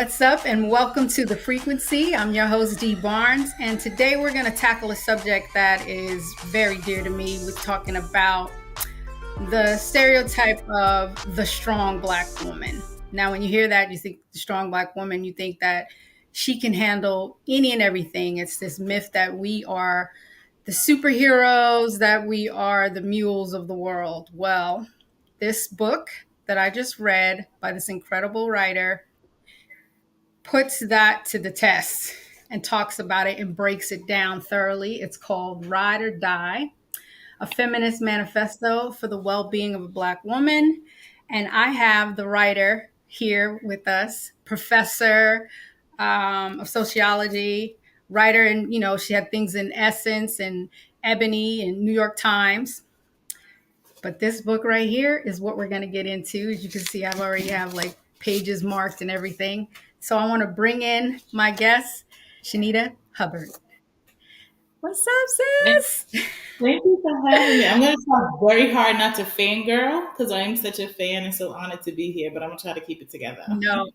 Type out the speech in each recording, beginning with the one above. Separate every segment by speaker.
Speaker 1: What's up, and welcome to The Frequency. I'm your host, Dee Barnes, and today we're going to tackle a subject that is very dear to me. We're talking about the stereotype of the strong Black woman. Now, when you hear that, you think the strong Black woman, you think that she can handle any and everything. It's this myth that we are the superheroes, that we are the mules of the world. Well, this book that I just read by this incredible writer puts that to the test and talks about it and breaks it down thoroughly. It's called Ride or Die, a feminist manifesto for the well-being of a Black woman. And I have the writer here with us, professor of sociology, writer, and she had things in Essence and Ebony and New York Times. But this book right here is what we're going to get into. As you can see, I've already have like pages marked and everything. So I want to bring in my guest, Shanita Hubbard. What's up, sis?
Speaker 2: Thank you for having me. I'm going to try very hard not to fangirl because I am such a fan and so honored to be here, but I'm going to try to keep it together.
Speaker 1: No,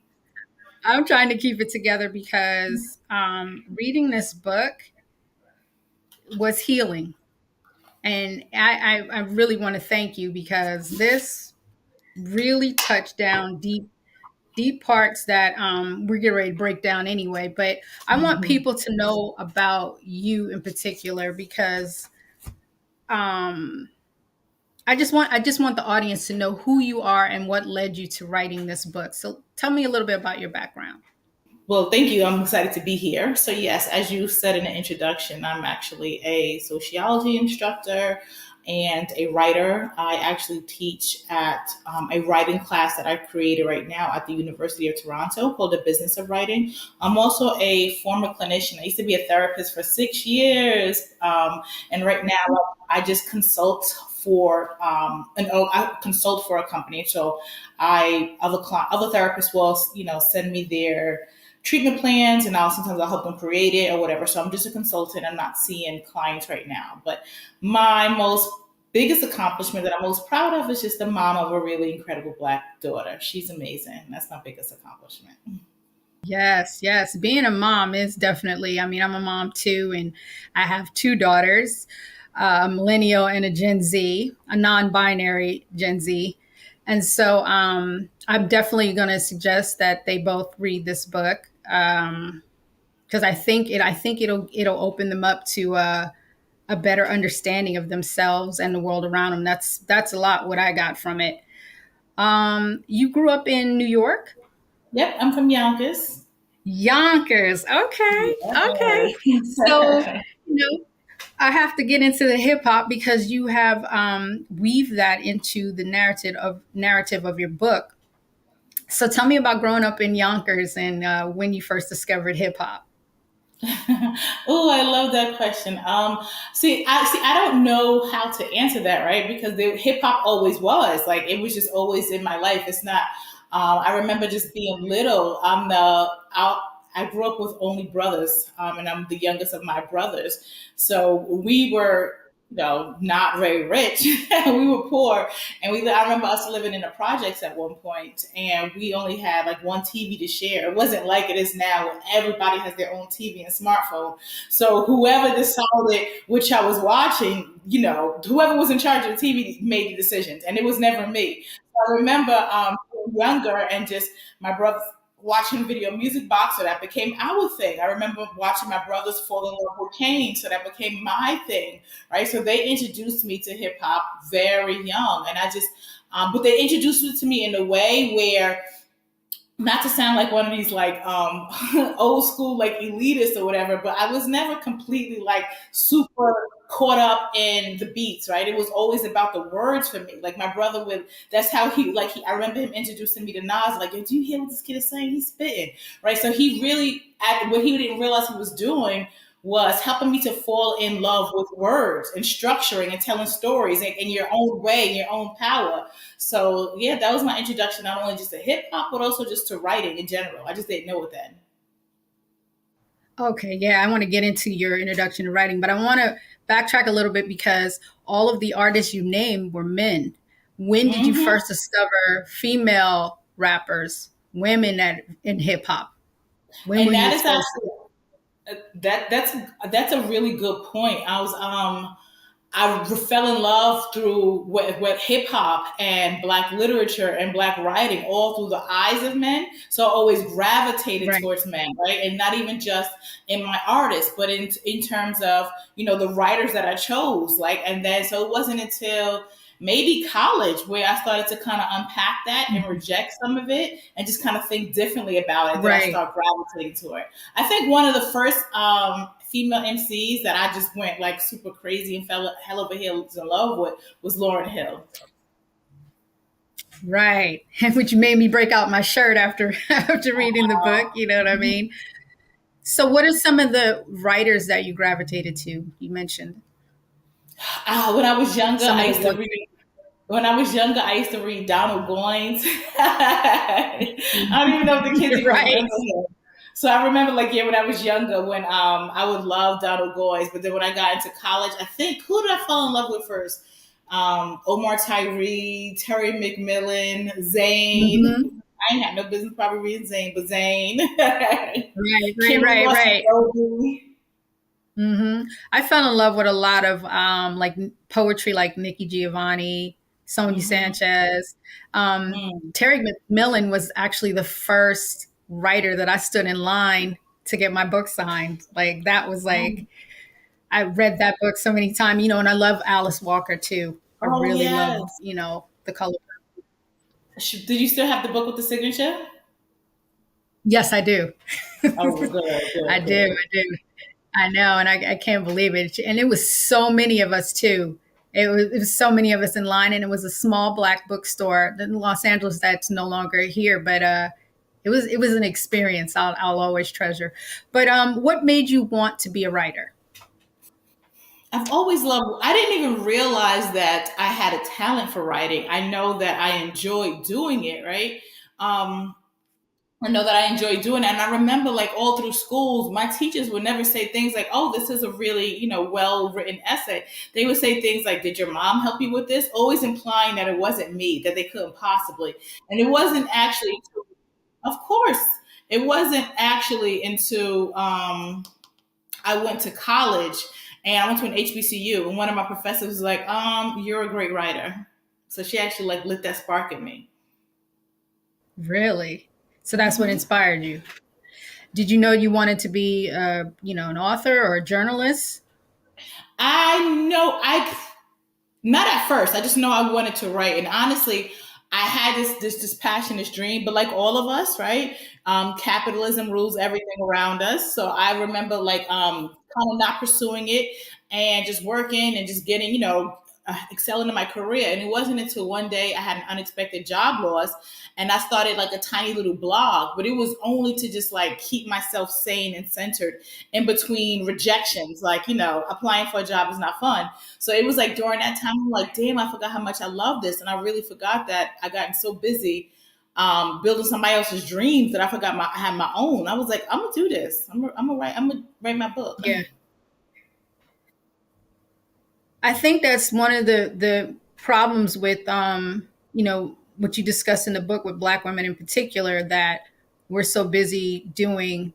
Speaker 1: I'm trying to keep it together because reading this book was healing. And I really want to thank you because this really touched down deep parts that we're getting ready to break down anyway. But I want people to know about you in particular because I just want the audience to know who you are and what led you to writing this book. So tell me a little bit about your background.
Speaker 2: Well, thank you. I'm excited to be here. So, yes, as you said in the introduction, I'm actually a sociology instructor and a writer. I actually teach at a writing class that I've created right now at the University of Toronto called The Business of Writing. I'm also a former clinician. I used to be a therapist for 6 years. And right now I just consult for I consult for a company. So other therapists will, send me their treatment plans and I'll help them create it or whatever. So I'm just a consultant. I'm not seeing clients right now. But my most biggest accomplishment that I'm most proud of is just the mom of a really incredible Black daughter. She's amazing. That's my biggest accomplishment.
Speaker 1: Yes. Being a mom is definitely, I'm a mom too, and I have two daughters, a millennial and a Gen Z, a non-binary Gen Z. And so I'm definitely going to suggest that they both read this book because I think it'll open them up to a better understanding of themselves and the world around them. That's a lot what I got from it. You grew up in New York?
Speaker 2: Yep, I'm from Yonkers.
Speaker 1: Yonkers. Okay. So, I have to get into the hip hop because you have weaved that into the narrative of your book. So tell me about growing up in Yonkers and when you first discovered hip hop.
Speaker 2: Oh, I love that question. I don't know how to answer that, right? Because the hip hop always was like it was just always in my life. It's not. I remember just being little. I grew up with only brothers, and I'm the youngest of my brothers. So we were, not very rich. We were poor, and I remember us living in the projects at one point, and we only had like one TV to share. It wasn't like it is now, where everybody has their own TV and smartphone. So whoever decided which I was watching, whoever was in charge of the TV made the decisions, and it was never me. I remember being younger and just my brother watching video music box, so that became our thing. I remember watching my brothers fall in love with Kane, so that became my thing, right? So they introduced me to hip hop very young, and I just, but they introduced it to me in a way where, not to sound like one of these like old school like elitists or whatever, but I was never completely like super caught up in the beats, right? It was always about the words for me. Like my brother would, that's how I remember him introducing me to Nas, like, yo, do you hear what this kid is saying? He's spitting, right? So he really, what he didn't realize he was doing was helping me to fall in love with words and structuring and telling stories in your own way, in your own power. So yeah, that was my introduction, not only just to hip hop, but also just to writing in general. I just didn't know it then.
Speaker 1: Okay, yeah, I want to get into your introduction to writing, but I want to backtrack a little bit because all of the artists you named were men. When did you
Speaker 2: hmm
Speaker 1: first discover female rappers, women in hip hop? When were
Speaker 2: And
Speaker 1: you
Speaker 2: that is
Speaker 1: exposed to
Speaker 2: actually that's a really good point. I fell in love through what hip hop and black literature and black writing, all through the eyes of men. So I always
Speaker 1: it?
Speaker 2: gravitated
Speaker 1: Right.
Speaker 2: towards men, right? And not even just in my artists, but in terms of the writers that I chose. Like, and then so it wasn't until maybe college where I started to kind of unpack that and
Speaker 1: Mhm.
Speaker 2: reject some of it and just kind of think differently about it, that I
Speaker 1: Right.
Speaker 2: start gravitating to it. I think one of the first female MCs that I just went like super crazy and fell hell over heels in love with was Lauryn Hill.
Speaker 1: Right. Which made me break out my shirt after after reading the book. You know what I mean? So, what are some of the writers that you gravitated to? You mentioned
Speaker 2: When I was younger,
Speaker 1: some
Speaker 2: I
Speaker 1: of the
Speaker 2: used to
Speaker 1: work.
Speaker 2: read. When I was younger, I used to read Donald Goines. I don't even know if the kids even
Speaker 1: Right.
Speaker 2: remember him. So I remember, like, yeah, when I was younger, when I would love Donald Goines, but then when I got into college, I think who did I fall in love with first? Omar Tyree, Terry McMillan, Zayn.
Speaker 1: Hmm.
Speaker 2: I ain't had no business probably reading Zayn, but Zayn.
Speaker 1: Right. Right.
Speaker 2: Kimberly
Speaker 1: Right.
Speaker 2: Russell
Speaker 1: Right.
Speaker 2: Goldie.
Speaker 1: I fell in love with a lot of like poetry, like Nikki Giovanni, Sonia
Speaker 2: Mm-hmm.
Speaker 1: Sanchez. Terry McMillan was actually the first writer that I stood in line to get my book signed. Like that was like I read that book so many times, and I love Alice Walker too. I
Speaker 2: Oh
Speaker 1: really love,
Speaker 2: yes.
Speaker 1: the color.
Speaker 2: Did you still have the book with the signature?
Speaker 1: Yes, I do.
Speaker 2: Oh, good,
Speaker 1: I
Speaker 2: good,
Speaker 1: do.
Speaker 2: good.
Speaker 1: I do. I know, and I can't believe it. And it was so many of us too. It was so many of us in line, and it was a small black bookstore in Los Angeles that's no longer here. But it was an experience I'll always treasure. But what made you want to be a writer?
Speaker 2: I've always loved. I didn't even realize that I had a talent for writing. I know that I enjoy doing it. Right. Um, I know that I enjoy doing it. And I remember, like, all through schools, my teachers would never say things like, "Oh, this is a really, well written essay." They would say things like, "Did your mom help you with this?" Always implying that it wasn't me, that they couldn't possibly. And it wasn't actually, of course, it wasn't actually into I went to college and I went to an HBCU, and one of my professors was like, "You're a great writer." So she actually like lit that spark in me.
Speaker 1: Really? So that's what
Speaker 2: hmm
Speaker 1: inspired you. Did you know you wanted to be, an author or a journalist?
Speaker 2: I know I not at first. I just know I wanted to write, and honestly, I had this passion, this dream. But like all of us, right? Capitalism rules everything around us. So I remember like kind of not pursuing it and just working and just getting excelling in my career. And it wasn't until one day I had an unexpected job loss, and I started like a tiny little blog. But it was only to just like keep myself sane and centered in between rejections. Like applying for a job is not fun, so it was like during that time, I'm like, damn, I forgot how much I love this. And I really forgot that I gotten so busy building somebody else's dreams that I forgot I had my own. I was like, I'm gonna do this. I'm gonna write my book.
Speaker 1: Yeah. I think that's one of the problems with what you discuss in the book with black women in particular, that we're so busy doing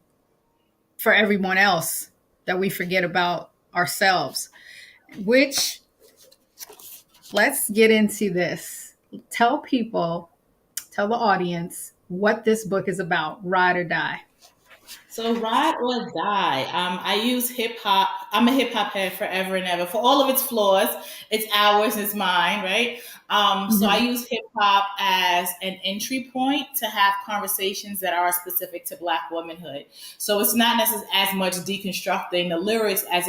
Speaker 1: for everyone else that we forget about ourselves. Which, let's get into this. Tell people, tell the audience what this book is about. Ride or Die.
Speaker 2: So ride or die. I use hip hop. I'm a hip hop head forever and ever. For all of its flaws, it's ours, it's mine, right? So I
Speaker 1: Mhm.
Speaker 2: use hip hop as an entry point to have conversations that are specific to Black womanhood. So it's not necessarily as much deconstructing the lyrics as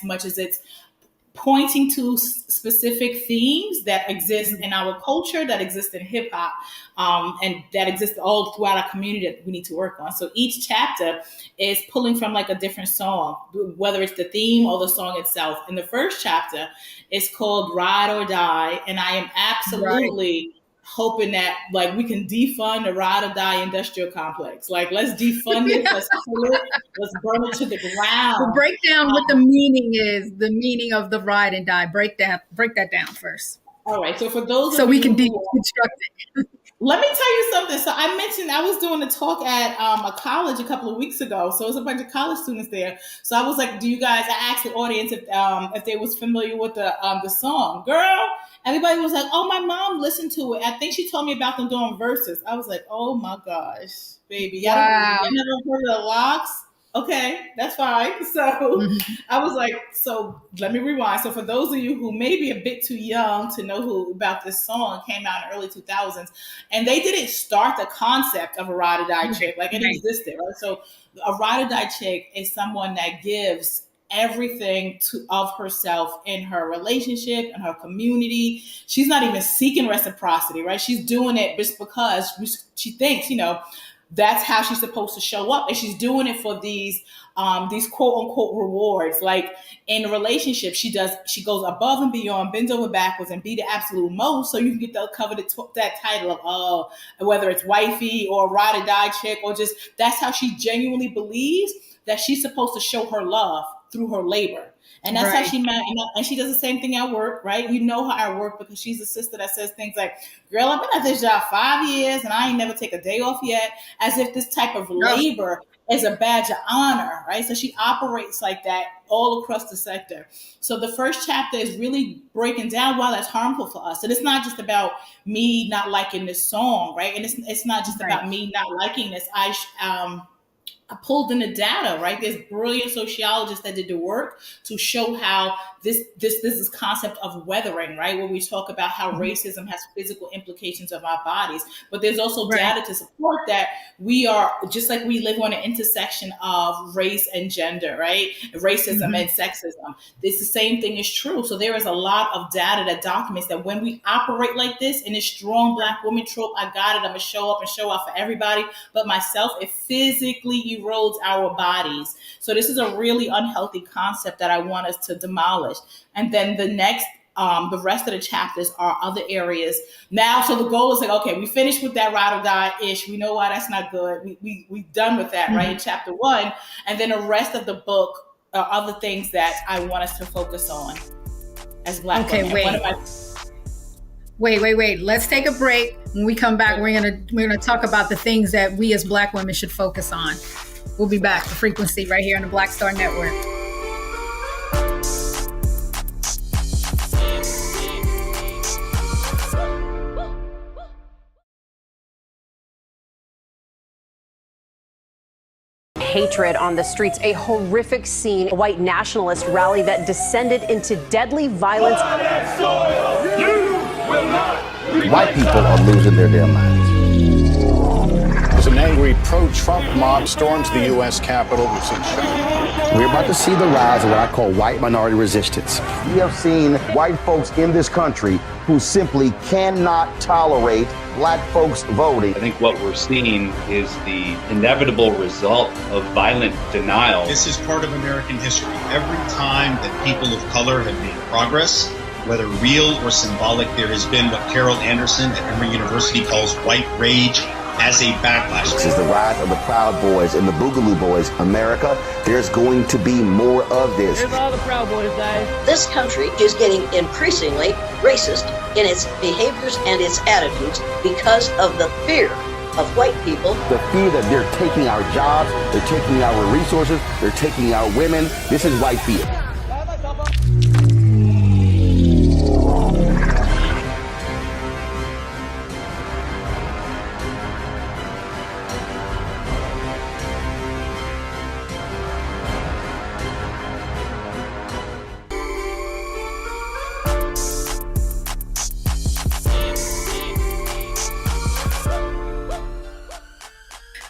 Speaker 2: much as it's pointing to specific themes that exist in our culture, that exist in hip hop, and that exist all throughout our community that we need to work on. So each chapter is pulling from like a different song, whether it's the theme or the song itself. In the first chapter, it's called Ride or Die, and I am
Speaker 1: Right.
Speaker 2: absolutely hoping that like we can defund the ride or die industrial complex. Like let's defund it, let's kill it, let's burn it to the
Speaker 1: Well,
Speaker 2: ground.
Speaker 1: break down what the meaning is, the meaning of the ride and die. Break that down first,
Speaker 2: All right. So for those
Speaker 1: so
Speaker 2: of
Speaker 1: we
Speaker 2: you
Speaker 1: can
Speaker 2: who
Speaker 1: deconstruct it.
Speaker 2: Let me tell you something. So I mentioned I was doing a talk at a college a couple of weeks ago. So it was a bunch of college students there. So I was like, "Do you guys?" I asked the audience if they was familiar with the song. Girl, everybody was like, "Oh, my mom listened to it. I think she told me about them doing verses." I was like, "Oh my gosh, baby,
Speaker 1: Wow.
Speaker 2: y'all never heard of the locks?" Okay, that's fine. So I was like, so let me rewind. So for those of you who may be a bit too young to know who about this song, it came out in the early 2000s, and they didn't start the concept of a ride or die chick, like it
Speaker 1: Right.
Speaker 2: existed, right? So a ride or die chick is someone that gives everything of herself in her relationship and her community. She's not even seeking reciprocity, right? She's doing it just because she thinks, that's how she's supposed to show up, and she's doing it for these quote unquote rewards. Like in a relationship, she goes above and beyond, bends over backwards, and be the absolute most, so you can get the coveted that title of, oh, whether it's wifey or ride or die chick, or just that's how she genuinely believes that she's supposed to show her love through her labor. And that's how
Speaker 1: Right.
Speaker 2: she met. And she does the same thing at work, right? You know her at work because she's a sister that says things like, "Girl, I've been at this job 5 years and I ain't never take a day off yet," as if this type of
Speaker 1: Oh,
Speaker 2: labor is a badge of honor, right? So she operates like that all across the sector. So the first chapter is really breaking down why that's harmful for us. And it's not just about me not liking this song, right? And it's not just
Speaker 1: right.
Speaker 2: about me not liking this. I pulled in the data, right? There's brilliant sociologists that did the work to show how this is concept of weathering, right? Where we talk about how
Speaker 1: Mhm.
Speaker 2: racism has physical implications of our bodies, but there's also
Speaker 1: Right.
Speaker 2: data to support that we are just like we live on an intersection of race and gender, right? Racism
Speaker 1: Mhm.
Speaker 2: and sexism. It's the same thing is true. So there is a lot of data that documents that when we operate like this in this strong black woman trope, I got it, I'm gonna show up and show out for everybody but myself, it physically erodes our bodies. So this is a really unhealthy concept that I want us to demolish. And then the rest of the chapters are other areas. Now, so the goal is like, okay, we finished with that ride or die ish. We know why that's not good. We done with that, right? In
Speaker 1: Mhm.
Speaker 2: chapter one. And then the rest of the book are other things that I want us to focus on as black
Speaker 1: Okay,
Speaker 2: women. And one of
Speaker 1: wait.
Speaker 2: my
Speaker 1: Wait. Let's take a break. When we come back, we're gonna talk about the things that we as black women should focus on. We'll be back. The Frequency right here on the Black Star Network.
Speaker 3: Hatred on the streets, a horrific scene, a white nationalist rally that descended into deadly violence.
Speaker 4: White people are losing their damn minds.
Speaker 5: As an angry pro-Trump mob storms the U.S. Capitol, we've seen
Speaker 4: We're about to see the rise of what I call white minority resistance. We have seen white folks in this country who simply cannot tolerate black folks voting.
Speaker 6: I think what we're seeing is the inevitable result of violent denial.
Speaker 7: This is part of American history. Every time that people of color have made progress, whether real or symbolic, there has been what Carol Anderson at Emory University calls white rage as a backlash.
Speaker 4: This is the rise of the Proud Boys and the Boogaloo Boys. America, there's going to be more of this.
Speaker 8: Here's all the Proud Boys, guys.
Speaker 9: This country is getting increasingly racist in its behaviors and its attitudes because of the fear of white people.
Speaker 4: The fear that they're taking our jobs, they're taking our resources, they're taking our women. This is white fear.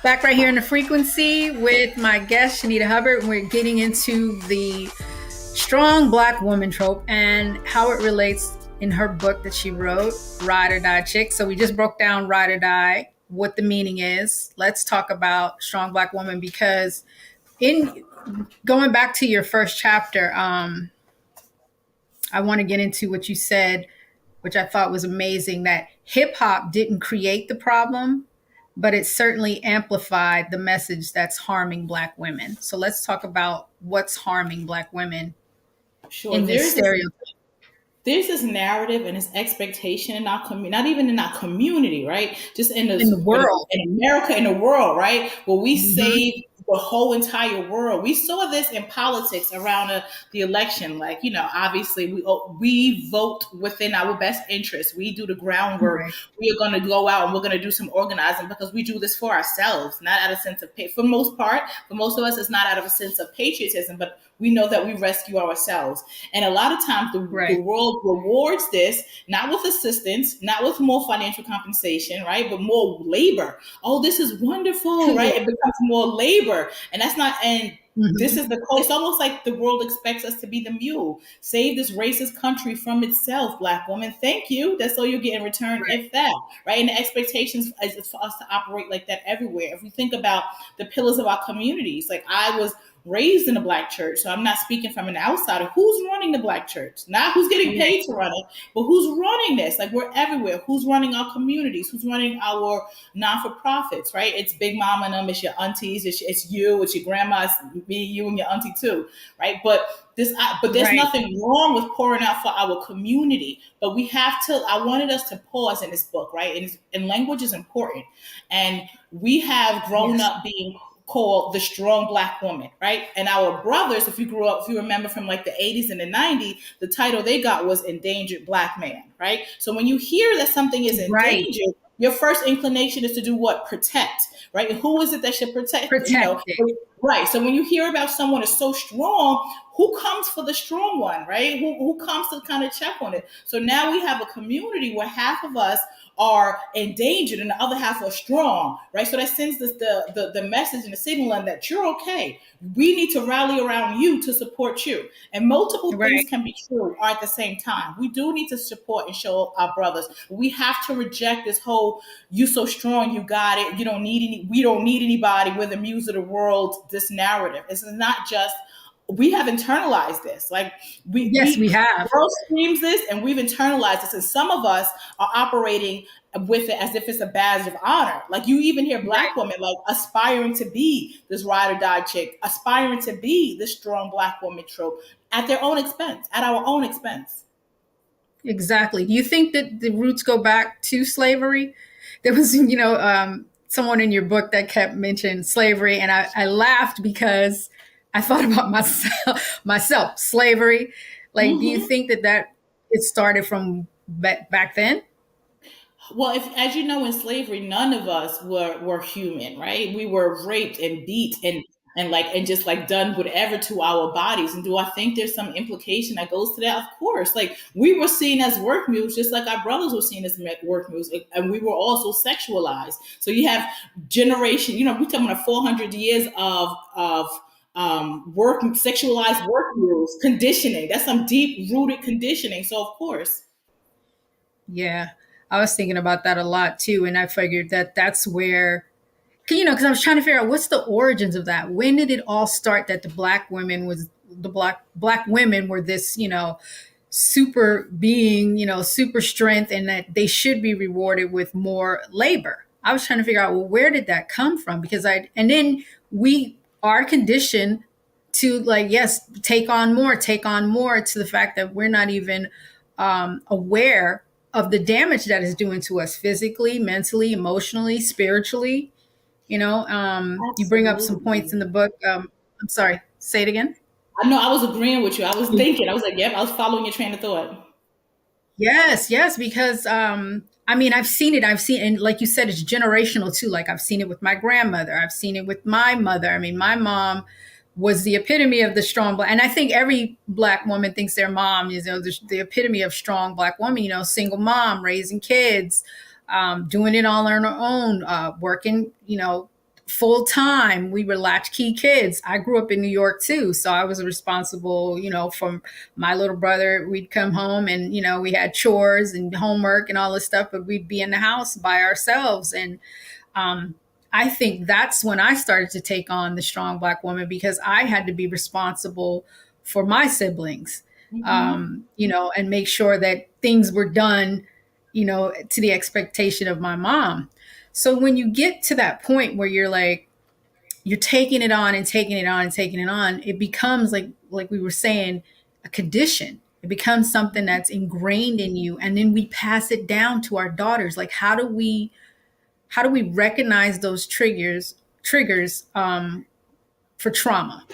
Speaker 1: Back right here in the Frequency with my guest, Shanita Hubbard. We're getting into the strong black woman trope and how it relates in her book that she wrote, Ride or Die Chick. So we just broke down Ride or Die, what the meaning is. Let's talk about strong black woman, because in going back to your first chapter, I want to get into what you said, which I thought was amazing, that hip hop didn't create the problem, but it certainly amplified the message that's harming black women. So let's talk about what's harming black women
Speaker 2: sure
Speaker 1: in this
Speaker 2: there's this
Speaker 1: stereotype.
Speaker 2: there's this narrative and this expectation in our community, not even in our community, right? Just in
Speaker 1: in
Speaker 2: this
Speaker 1: the world.
Speaker 2: in America, in the world, right? Where we
Speaker 1: Hmm.
Speaker 2: save the whole entire world. We saw this in politics around the election. Like, obviously we vote within our best interest. We do the groundwork.
Speaker 1: Right.
Speaker 2: We are going to go out and we're going to do some organizing because we do this for ourselves, not out of a sense of for most part. For most of us, it's not out of a sense of patriotism, but we know that we rescue ourselves. And a lot of times the
Speaker 1: Right.
Speaker 2: world rewards this, not with assistance, not with more financial compensation, right? But more labor. Oh, this is wonderful,
Speaker 1: Yeah.
Speaker 2: right? It becomes more labor. And that's not, and this
Speaker 1: Hmm.
Speaker 2: is it's almost like the world expects us to be the mule. Save this racist country from itself, Black woman. Thank you. That's all you get in return,
Speaker 1: Right.
Speaker 2: if that, right? And the expectations is for us to operate like that everywhere. If we think about the pillars of our communities, like I was raised in a Black church, so I'm not speaking from an outsider. Who's running the Black church? Not who's getting
Speaker 1: Yeah.
Speaker 2: paid to run it, but who's running this? Like, we're everywhere. Who's running our communities? Who's running our non-for-profits, right? It's Big Mama and them, it's your aunties, it's you, it's your grandma, it's me, you, and your auntie too, right? But there's
Speaker 1: Right.
Speaker 2: nothing wrong with pouring out for our community. But we have to. I wanted us to pause in this book, right? And language is important, and we have grown
Speaker 1: Yes.
Speaker 2: up being called the strong Black woman, right? And our brothers, if you grew up, if you remember from like the 80s and the 90s, the title they got was endangered Black man, right? So when you hear that something is
Speaker 1: Right.
Speaker 2: endangered, your first inclination is to do what? Protect, right? And who is it that should protect?
Speaker 1: Protect it.
Speaker 2: Right. So when you hear about someone is so strong, who comes for the strong one, right? Who comes to kind of check on it? So now we have a community where half of us are endangered and the other half are strong, right? So that sends this, the message and the signaling that you're okay. We need to rally around you to support you. And multiple things
Speaker 1: Right.
Speaker 2: can be true at the same time. We do need to support and show our brothers. We have to reject this whole "you so strong, you got it, you don't need any, we don't need anybody, we're the muse of the world," this narrative. It's not just, we have internalized this. Like,
Speaker 1: Yes, we
Speaker 2: the
Speaker 1: have.
Speaker 2: world screams this and we've internalized this. And some of us are operating with it as if it's a badge of honor. Like, you even hear
Speaker 1: Right.
Speaker 2: Black women like aspiring to be this ride or die chick, aspiring to be this strong Black woman trope at their own expense, at our own expense.
Speaker 1: Exactly. Do you think that the roots go back to slavery? There was, someone in your book that kept mentioning slavery, and I laughed because I thought about myself, slavery. Like, do you
Speaker 2: Mm-hmm.
Speaker 1: think that it started from back then?
Speaker 2: Well, if, as you know, in slavery, none of us were human, right? We were raped and beat and just like done whatever to our bodies. And do I think there's some implication that goes to that? Of course. Like, we were seen as work mules, just like our brothers were seen as work mules, and we were also sexualized. So you have generation. We're talking about 400 years of work, sexualized work mules conditioning. That's some deep rooted conditioning. So of course.
Speaker 1: Yeah, I was thinking about that a lot too, and I figured that that's where, because I was trying to figure out what's the origins of that. When did it all start that the black women were this, super being, super strength, and that they should be rewarded with more labor. I was trying to figure out, well, where did that come from? And then we are conditioned to, like, yes, take on more, to the fact that we're not even aware of the damage that is doing to us physically, mentally, emotionally, spiritually. You bring up some points in
Speaker 2: Absolutely.
Speaker 1: the book. I'm sorry, say it again.
Speaker 2: I know, I was agreeing with you. I was thinking, I was like, yep, I was following your train of thought.
Speaker 1: Yes, yes, because I mean, I've seen, and like you said, it's generational too. Like, I've seen it with my grandmother, I've seen it with my mother. I mean, my mom was the epitome of the strong black, and I think every black woman thinks their mom is, the epitome of strong black woman. Single mom, raising kids, doing it all on her own, working, full time. We were latchkey kids. I grew up in New York too, so I was responsible, from my little brother. We'd come home and, we had chores and homework and all this stuff, but we'd be in the house by ourselves. And um, I think that's when I started to take on the strong black woman, because I had to be responsible for my siblings,
Speaker 2: Mm-hmm.
Speaker 1: and make sure that things were done, to the expectation of my mom. So when you get to that point where you're like, you're taking it on and taking it on and taking it on, it becomes like we were saying, a condition. It becomes something that's ingrained in you, and then we pass it down to our daughters. Like, how do we recognize those triggers for trauma?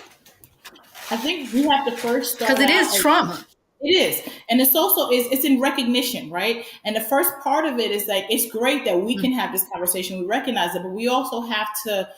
Speaker 2: I think we have to first start
Speaker 1: Because it is
Speaker 2: out.
Speaker 1: trauma.
Speaker 2: It is. And it's also it's in recognition, right? And the first part of it is like it's great that we can have this conversation, we recognize it, but we also have to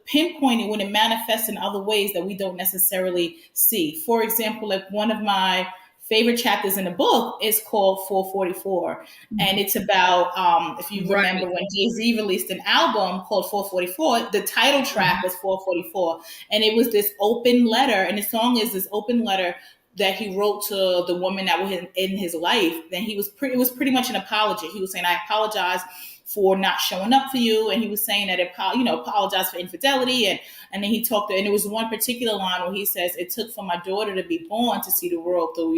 Speaker 2: pinpoint it when it manifests in other ways that we don't necessarily see. For example, like one of my favorite chapters in the book is called 444. And it's about, if you remember when Jay-Z released an album called 444, the title track was 444. And it was this open letter. And the song is this open letter that he wrote to the woman that was in his life. Then it was pretty much an apology. He was saying, I apologize for not showing up for you. And he was saying that apologize for infidelity. And then he talked, and it was one particular line where he says, it took for my daughter to be born to see the world through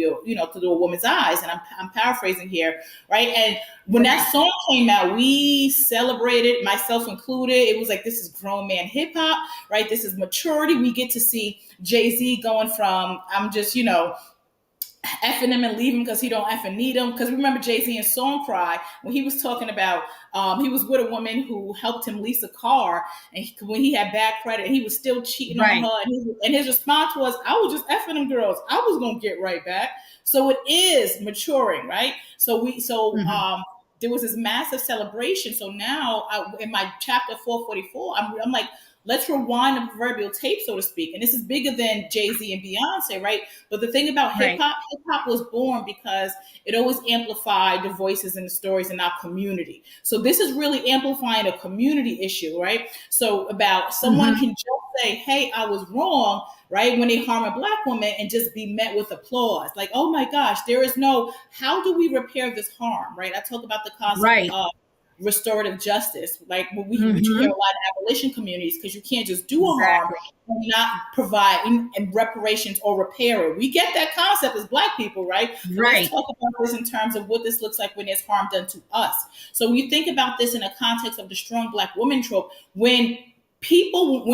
Speaker 2: through a woman's eyes. And I'm paraphrasing here, right? And when that song came out, we celebrated, myself included. It was like, this is grown man hip hop, right? This is maturity. We get to see Jay-Z going from, I'm just, effing him and leave him because he don't effing need him. Because remember Jay-Z in Song Cry, when he was talking about, he was with a woman who helped him lease a car, and when he had bad credit, he was still cheating on her. And his response was, I was just effing them girls. I was going to get right back. So it is maturing, right? So there was this massive celebration. So now in my chapter 444, I'm like, let's rewind the proverbial tape, so to speak. And this is bigger than Jay-Z and Beyonce, right? But the thing about hip hop was born because it always amplified the voices and the stories in our community. So this is really amplifying a community issue, right? So about someone can just say, hey, I was wrong, right? When they harm a Black woman and just be met with applause. Like, oh my gosh, there is no, how do we repair this harm, right? I talk about the concept of restorative justice, like what you hear a lot in abolition communities, because you can't just do a harm and not provide and reparations or repair it. We get that concept as Black people, right? So let's talk about this in terms of what this looks like when there's harm done to us. So when you think about this in the context of the strong Black woman trope, when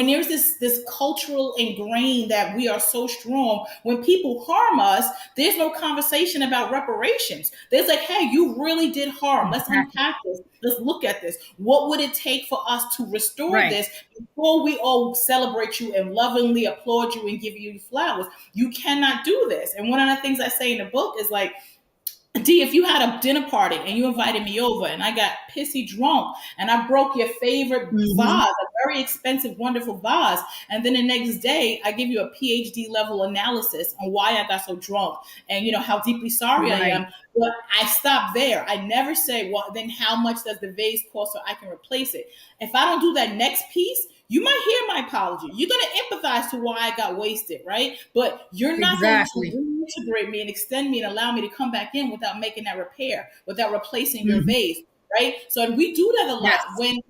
Speaker 2: there's this cultural ingrained that we are so strong, when people harm us, there's no conversation about reparations. There's like, hey, you really did harm. Let's unpack this. Let's look at this. What would it take for us to restore this before we all celebrate you and lovingly applaud you and give you flowers? You cannot do this. And one of the things I say in the book is like, D, if you had a dinner party and you invited me over and I got pissy drunk and I broke your favorite vase, a very expensive, wonderful vase, and then the next day I give you a PhD level analysis on why I got so drunk and how deeply sorry I am, but I stop there. I never say, well, then how much does the vase cost so I can replace it? If I don't do that next piece, you might hear my apology. You're going to empathize to why I got wasted, right? But you're not going to reintegrate me and extend me and allow me to come back in without making that repair, without replacing your vase, right? So we do that a lot.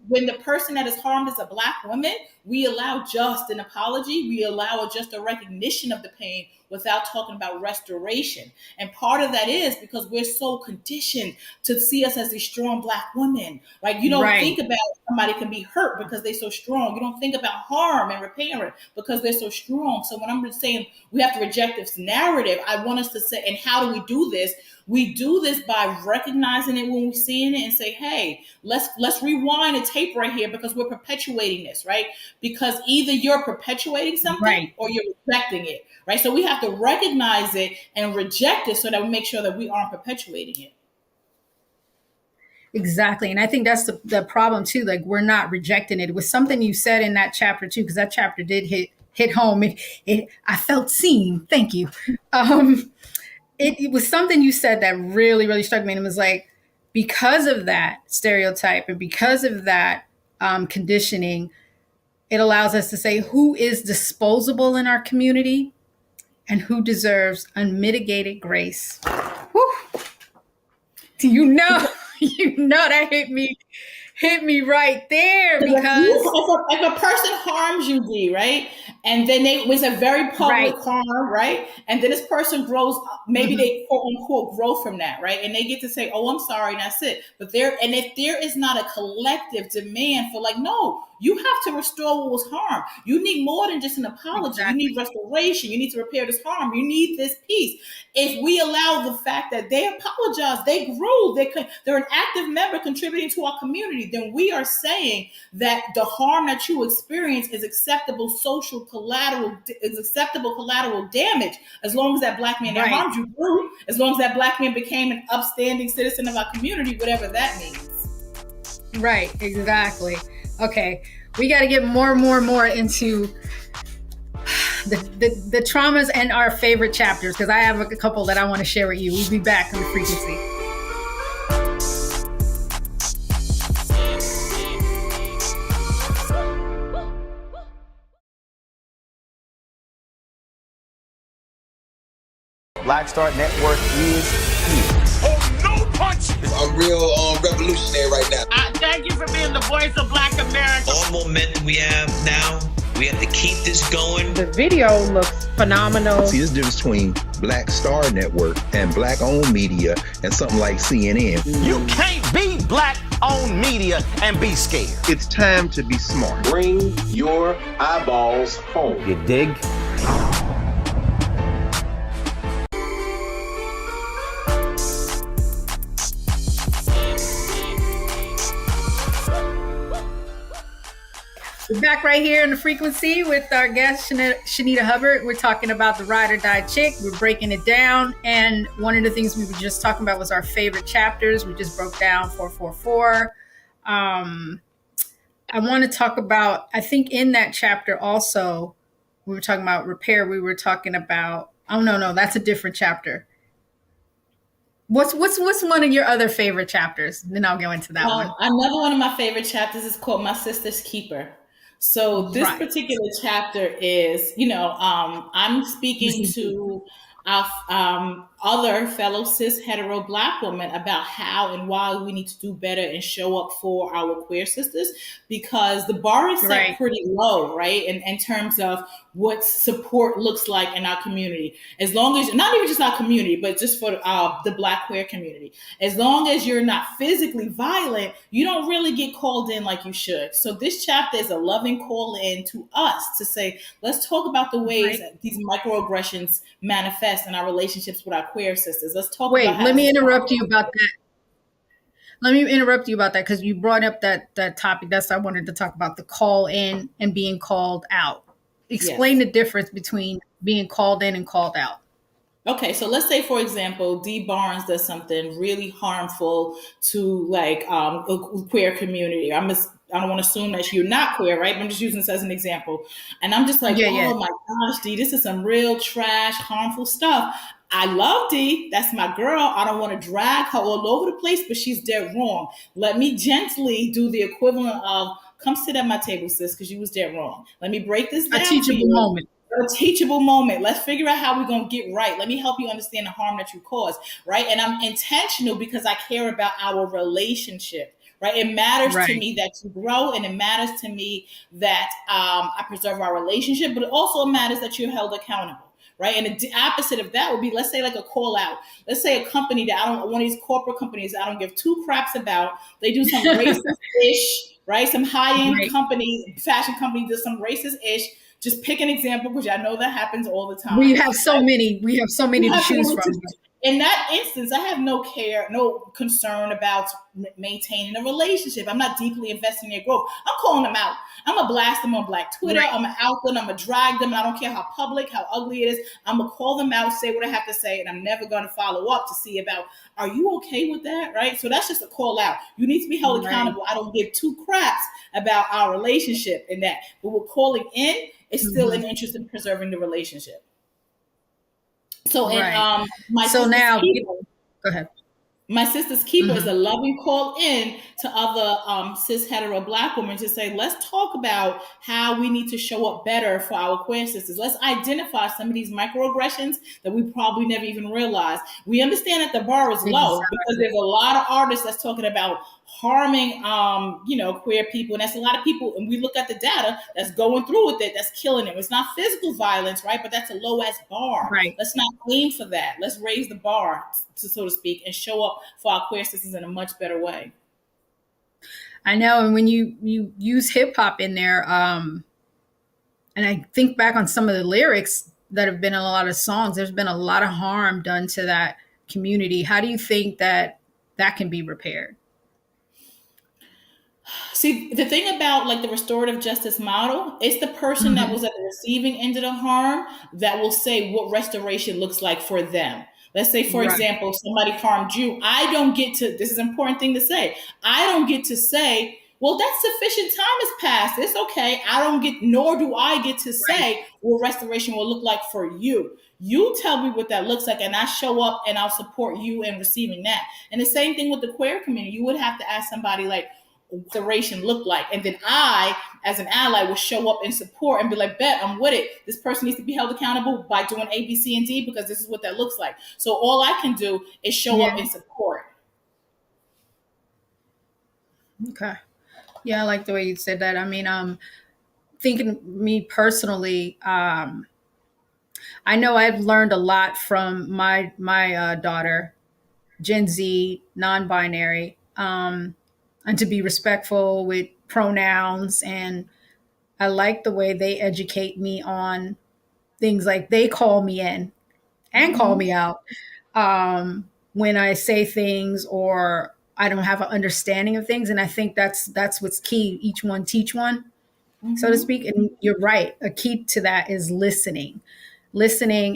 Speaker 2: When the person that is harmed is a Black woman, we allow just an apology. We allow just a recognition of the pain without talking about restoration. And part of that is because we're so conditioned to see us as these strong Black women. Like, you don't think about somebody can be hurt because they're so strong. You don't think about harm and repairing because they're so strong. So when I'm saying we have to reject this narrative, I want us to say, and how do we do this? We do this by recognizing it when we're seeing it and say, hey, let's rewind a tape right here because we're perpetuating this, right? Because either you're perpetuating something or you're rejecting it, right? So we have to recognize it and reject it so that we make sure that we aren't perpetuating it.
Speaker 1: Exactly. And I think that's the problem too. Like, we're not rejecting it. It was something you said in that chapter too, because that chapter did hit home. I felt seen. Thank you. It was something you said that really, really struck me. And it was like, because of that stereotype and because of that conditioning, it allows us to say who is disposable in our community and who deserves unmitigated grace. Whew. You know that hit me right there, because
Speaker 2: if a person harms you, D, right? And then it was a very public harm, right? And then this person grows, maybe they quote unquote grow from that, right? And they get to say, oh, I'm sorry, and that's it. But if there is not a collective demand for like, no, You have to restore what was harmed. You need more than just an apology.
Speaker 1: Exactly.
Speaker 2: You need restoration. You need to repair this harm. You need this peace. If we allow the fact that they apologized, they grew, they're an active member contributing to our community, then we are saying that the harm that you experience is acceptable collateral damage, as long as that black man that harmed you grew, as long as that black man became an upstanding citizen of our community, whatever that means.
Speaker 1: Right, exactly. Okay, we got to get more into the traumas and our favorite chapters, because I have a couple that I want to share with you. We'll be back on The Frequency.
Speaker 4: Black Star Network is here.
Speaker 10: I'm real revolutionary right now.
Speaker 8: Thank you for being the voice of Black America.
Speaker 11: All momentum we have now, we have to keep this going.
Speaker 12: The video looks phenomenal.
Speaker 13: See, this difference between Black Star Network and black-owned media and something like CNN.
Speaker 14: You can't be black-owned media and be scared.
Speaker 13: It's time to be smart.
Speaker 4: Bring your eyeballs home.
Speaker 14: You dig?
Speaker 1: We're back right here in The Frequency with our guest, Shanita Hubbard. We're talking about the Ride or Die Chick. We're breaking it down. And one of the things we were just talking about was our favorite chapters. We just broke down 444. I want to talk about, I think in that chapter also, we were talking about repair. We were talking about, oh, no, that's a different chapter. What's one of your other favorite chapters? Then I'll go into that one.
Speaker 2: Another one of my favorite chapters is called My Sister's Keeper. So this particular chapter is, I'm speaking to other fellow cis hetero Black women about how and why we need to do better and show up for our queer sisters, because the bar is set pretty low, right? In terms of what support looks like in our community. As long as, not even just our community, but just for the Black queer community. As long as you're not physically violent, you don't really get called in like you should. So this chapter is a loving call in to us to say, let's talk about the ways that these microaggressions manifest in our relationships with our queer sisters. Let's talk about
Speaker 1: let me interrupt you about that. Let me interrupt you about that, because you brought up that topic. I wanted to talk about the call in and being called out. Explain the difference between being called in and called out.
Speaker 2: Okay, so let's say, for example, Dee Barnes does something really harmful to a queer community. I don't want to assume that you're not queer, right? But I'm just using this as an example. And I'm just like, oh my gosh, Dee, this is some real trash, harmful stuff. I love Dee. That's my girl. I don't want to drag her all over the place, but she's dead wrong. Let me gently do the equivalent of, come sit at my table, sis, because you was dead wrong. Let me break this down.
Speaker 1: A teachable moment.
Speaker 2: A teachable moment. Let's figure out how we're going to get right. Let me help you understand the harm that you caused, right? And I'm intentional because I care about our relationship, right? It matters to me that you grow, and it matters to me that I preserve our relationship, but it also matters that you're held accountable. Right. And the opposite of that would be, let's say, like a call out. Let's say a company that one of these corporate companies that I don't give two craps about. They do some racist-ish, right? Some high-end company, fashion company does some racist-ish. Just pick an example, because I know that happens all the time.
Speaker 1: We have so many to choose from.
Speaker 2: In that instance, I have no concern about maintaining a relationship. I'm not deeply invested in their growth. I'm calling them out. I'm going to blast them on Black Twitter. I'm going to out them. I'm going to drag them. I don't care how public, how ugly it is. I'm going to call them out, say what I have to say, and I'm never going to follow up to see about, are you okay with that, right? So that's just a call out. You need to be held accountable. I don't give two craps about our relationship in that. But we're calling in, it's still an interest in preserving the relationship. So, go ahead. My Sister's Keeper is a loving call in to other cis hetero Black women to say, let's talk about how we need to show up better for our queer sisters. Let's identify some of these microaggressions that we probably never even realized. We understand that the bar is low because there's a lot of artists that's talking about harming, queer people. And that's a lot of people. And we look at the data that's going through with it, that's killing them. It's not physical violence, right? But that's a low ass bar. Right. Let's not aim for that. Let's raise the bar, so to speak, and show up for our queer sisters in a much better way.
Speaker 1: I know. And when you use hip hop in there, and I think back on some of the lyrics that have been in a lot of songs, there's been a lot of harm done to that community. How do you think that that can be repaired?
Speaker 2: See, the thing about like the restorative justice model, it's the person that was
Speaker 1: Mhm.
Speaker 2: at the receiving end of the harm that will say what restoration looks like for them. Let's say, for
Speaker 1: Right.
Speaker 2: example, somebody harmed you. I don't get to, this is an important thing to say. I don't get to say, well, that's sufficient time has passed. It's okay. I don't get, nor do I get to
Speaker 1: Right.
Speaker 2: say what restoration will look like for you. You tell me what that looks like, and I show up and I'll support you in receiving that. And the same thing with the queer community. You would have to ask somebody like, restoration look like, and then I as an ally will show up and support and be like, bet I'm with it, this person needs to be held accountable by doing A, B, C, and D, because this is what that looks like. So all I can do is show
Speaker 1: Yeah.
Speaker 2: up and support.
Speaker 1: Okay. Yeah, I like the way you said that. I mean, thinking me personally, I know I've learned a lot from my daughter, Gen Z, non-binary, and to be respectful with pronouns. And I like the way they educate me on things like they call me in and call me out when I say things or I don't have an understanding of things. And I think that's what's key. Each one teach one, so to speak. And you're right. A key to that is listening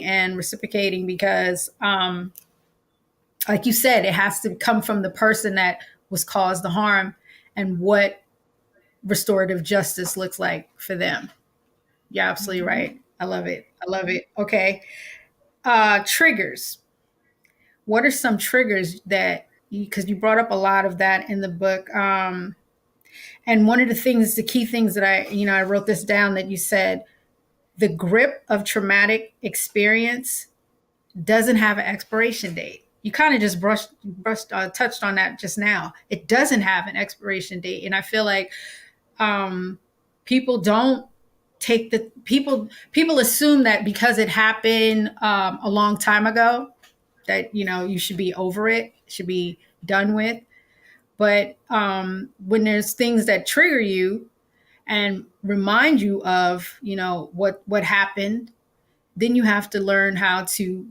Speaker 1: and reciprocating, because like you said, it has to come from the person that was caused the harm and what restorative justice looks like for them. You're absolutely right. I love it. I love it. Okay. Triggers. What are some triggers that, because you brought up a lot of that in the book. And one of the things, the key things that I wrote this down, that you said, the grip of traumatic experience doesn't have an expiration date. You kind of just touched on that just now. It doesn't have an expiration date. And I feel like people don't take the people assume that because it happened a long time ago, that you should be over it, should be done with. But when there's things that trigger you and remind you of what happened, then you have to learn how to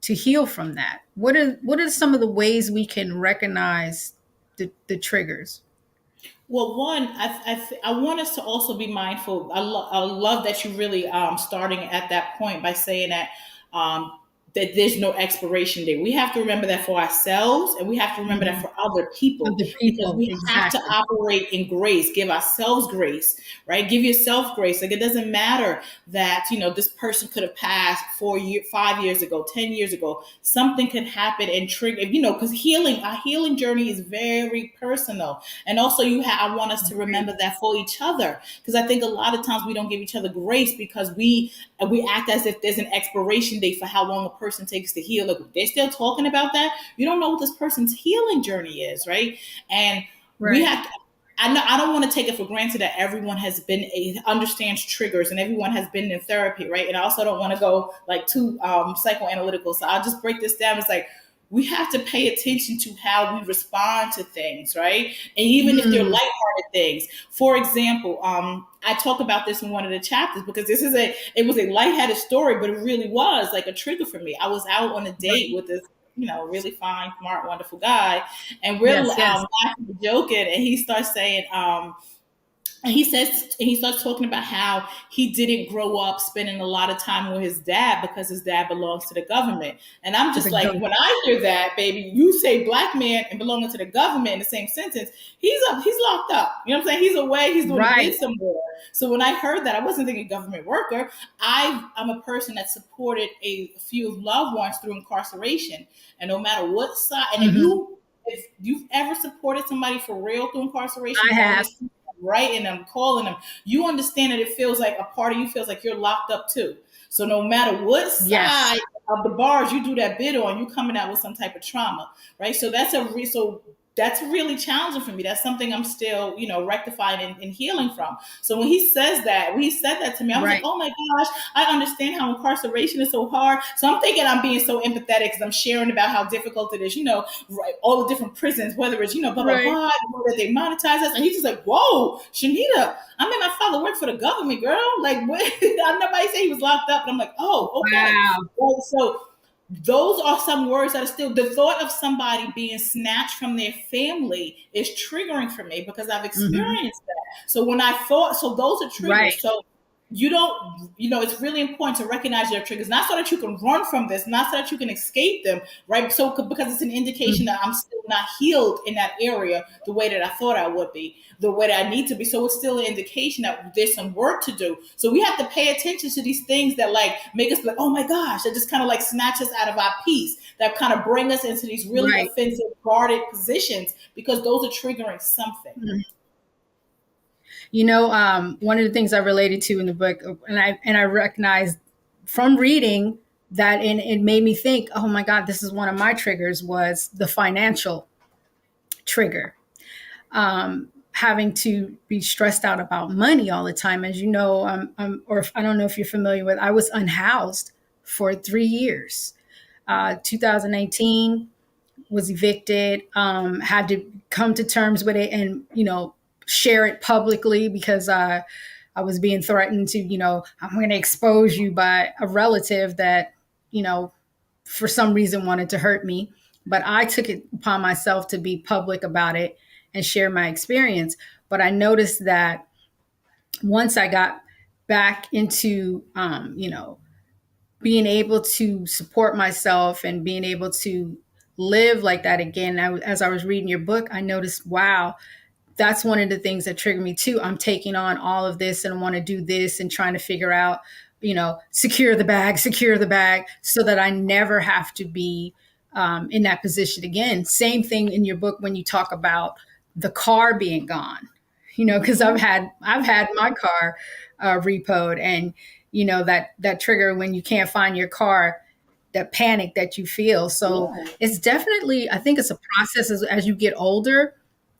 Speaker 1: heal from that. What are some of the ways we can recognize the triggers?
Speaker 2: Well, one, I want us to also be mindful. I love that you really starting at that point by saying um, that there's no expiration date. We have to remember that for ourselves, and we have to remember that for other people,
Speaker 1: Other
Speaker 2: because
Speaker 1: people,
Speaker 2: we have to
Speaker 1: exactly.
Speaker 2: operate in grace. Give ourselves grace, right? Give yourself grace. Like, it doesn't matter that this person could have passed 5 years ago, 10 years ago. Something could happen and trigger. Because our healing journey is very personal. And also, I want us to remember that for each other, because I think a lot of times we don't give each other grace because we act as if there's an expiration date for how long a person takes to heal. Like, they're still talking about that. You don't know what this person's healing journey is, right? And we
Speaker 1: Right.
Speaker 2: have to, I don't want to take it for granted that everyone understands triggers and everyone has been in therapy, right? And I also don't want to go like too psychoanalytical. So I'll just break this down. It's like, we have to pay attention to how we respond to things, right? And even if they're lighthearted things. For example, I talk about this in one of the chapters because it was a lighthearted story, but it really was like a trigger for me. I was out on a date with this, really fine, smart, wonderful guy, and we're
Speaker 1: Yes, yes.
Speaker 2: laughing and joking, and he starts saying, and he starts talking about how he didn't grow up spending a lot of time with his dad because his dad belongs to the government. And I'm just like, when I hear that, baby, you say black man and belonging to the government in the same sentence, he's locked up. You know what I'm saying? He's away, he's doing a bid somewhere. So when I heard that, I wasn't thinking government worker. I'm a person that supported a few loved ones through incarceration. And no matter what side, and if you've ever supported somebody for real through incarceration,
Speaker 1: I have.
Speaker 2: writing them, calling them, you understand that it feels like a part of you feels like you're locked up too. So no matter what side of the bars you do that bid on, you coming out with some type of trauma, right? So that's so that's really challenging for me. That's something I'm still, rectifying and healing from. So when he said that to me, I was like, oh my gosh, I understand how incarceration is so hard. So I'm thinking I'm being so empathetic because I'm sharing about how difficult it is, all the different prisons, whether it's, blah, blah, blah, that they monetize us. And he's just like, whoa, Shanita, I made my father work for the government, girl. Like, what? Nobody say he was locked up. And I'm like, oh, okay. Wow. So those are some words that are still, the thought of somebody being snatched from their family is triggering for me because I've experienced that. So so those are triggers. So you don't, it's really important to recognize your triggers, not so that you can run from this, not so that you can escape them, right? So because it's an indication that I'm still not healed in that area the way that I thought I would be, the way that I need to be. So it's still an indication that there's some work to do. So we have to pay attention to these things that like make us like, oh my gosh, that just kind of like snatch us out of our peace, that kind of bring us into these really offensive, guarded positions, because those are triggering something.
Speaker 1: One of the things I related to in the book, and I recognized from reading that, and it made me think, oh my God, this is one of my triggers, was the financial trigger. Having to be stressed out about money all the time. As you know, or I don't know if you're familiar with, I was unhoused for 3 years. 2018, was evicted, had to come to terms with it and, share it publicly because I was being threatened to, I'm going to expose you by a relative that, for some reason wanted to hurt me. But I took it upon myself to be public about it and share my experience. But I noticed that once I got back into, being able to support myself and being able to live like that again, as I was reading your book, I noticed, wow, that's one of the things that triggered me too. I'm taking on all of this and want to do this and trying to figure out, secure the bag so that I never have to be in that position again. Same thing in your book when you talk about the car being gone, because I've had my car repoed, and that trigger when you can't find your car, that panic that you feel. So it's definitely, I think it's a process as you get older,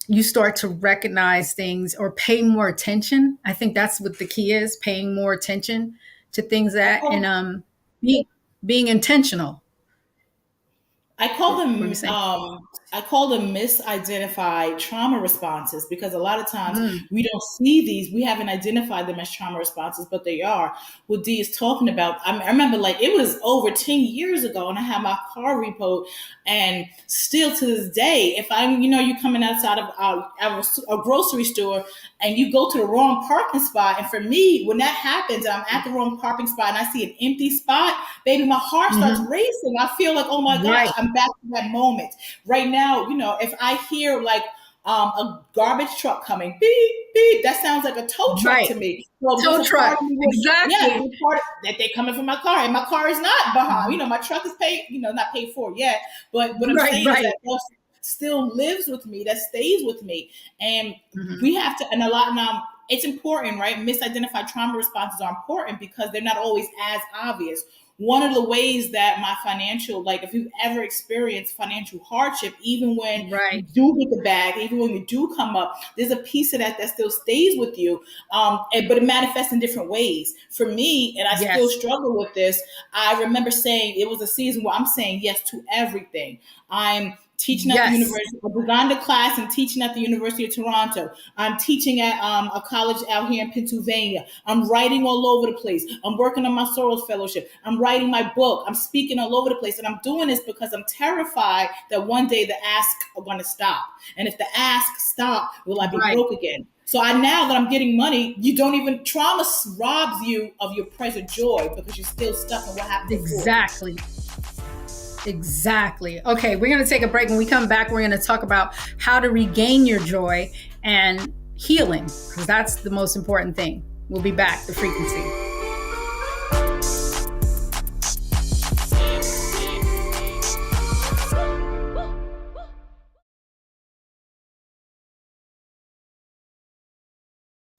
Speaker 1: you start to recognize things or pay more attention. I think that's what the key is, paying more attention to things and being intentional.
Speaker 2: I call them misidentified trauma responses, because a lot of times we don't see these. We haven't identified them as trauma responses, but they are. What Dee is talking about, I remember like it was over 10 years ago and I had my car repoed, and still to this day, if you're coming outside of a grocery store and you go to the wrong parking spot. And for me, when that happens, I'm at the wrong parking spot and I see an empty spot, baby, my heart starts racing. I feel like, oh my gosh, I'm back to that moment. Right now, if I hear like a garbage truck coming, beep, beep, that sounds like a tow truck to me. So
Speaker 1: tow truck, exactly.
Speaker 2: Yeah, that they're coming from my car, and my car is not behind. My truck is paid, not paid for yet. But what I'm saying is that still lives with me, that stays with me. And we have to, and a lot now, it's important, right? Misidentified trauma responses are important because they're not always as obvious. One of the ways that my financial, like if you've ever experienced financial hardship, even when you do get the bag, even when you do come up, there's a piece of that still stays with you. But it manifests in different ways. For me, and I still struggle with this, I remember saying it was a season where I'm saying yes to everything. I'm teaching at the university. I've gone to class and teaching at the University of Toronto. I'm teaching at a college out here in Pennsylvania. I'm writing all over the place. I'm working on my Soros Fellowship. I'm writing my book. I'm speaking all over the place. And I'm doing this because I'm terrified that one day the ask are going to stop. And if the ask stop, will I be broke again? So now that I'm getting money, trauma robs you of your present joy because you're still stuck in what happened before.
Speaker 1: Exactly. Okay, we're going to take a break. When we come back, we're going to talk about how to regain your joy and healing, because that's the most important thing. We'll be back. The Frequency.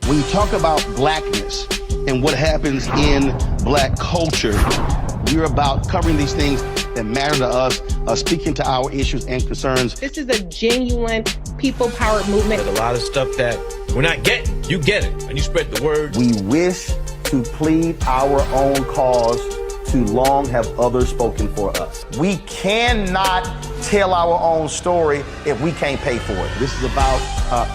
Speaker 4: When you talk about blackness and what happens in black culture, We're about covering these things that matter to us, speaking to our issues and concerns.
Speaker 12: This is a genuine people-powered movement.
Speaker 14: There's a lot of stuff that we're not getting. You get it, and you spread the word.
Speaker 4: We wish to plead our own cause. Too long have others spoken for us. We cannot tell our own story if we can't pay for it. This is about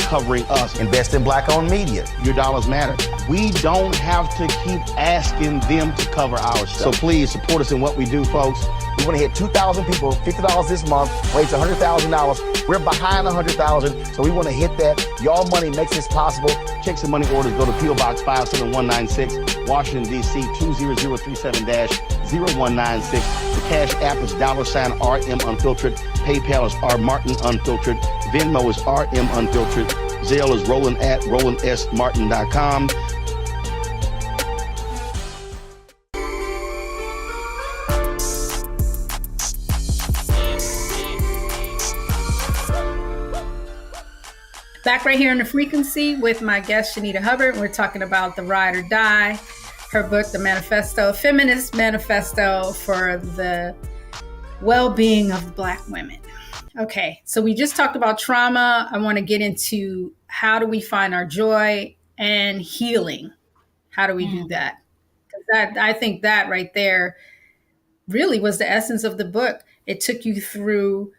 Speaker 4: covering us. Invest in Black-owned media. Your dollars matter. We don't have to keep asking them to cover our stuff. So please support us in what we do, folks. We want to hit 2,000 people, $50 this month, raise $100,000. We're behind 100,000, so we want to hit that. Y'all money makes this possible. Checks and money orders go to P.O. Box 57196, Washington, D.C. 20037-0196. The Cash App is $RM Unfiltered. PayPal is R Martin Unfiltered. Venmo is RM Unfiltered. Zelle is Roland at RolandSMartin.com.
Speaker 1: Back right here in the frequency with my guest, Shanita Hubbard. We're talking about The Ride or Die, her book, The Manifesto, Feminist Manifesto for the Well-Being of Black Women. Okay, so we just talked about trauma. I want to get into how do we find our joy and healing. How do we do that? 'Cause I think that right there really was the essence of the book. It took you through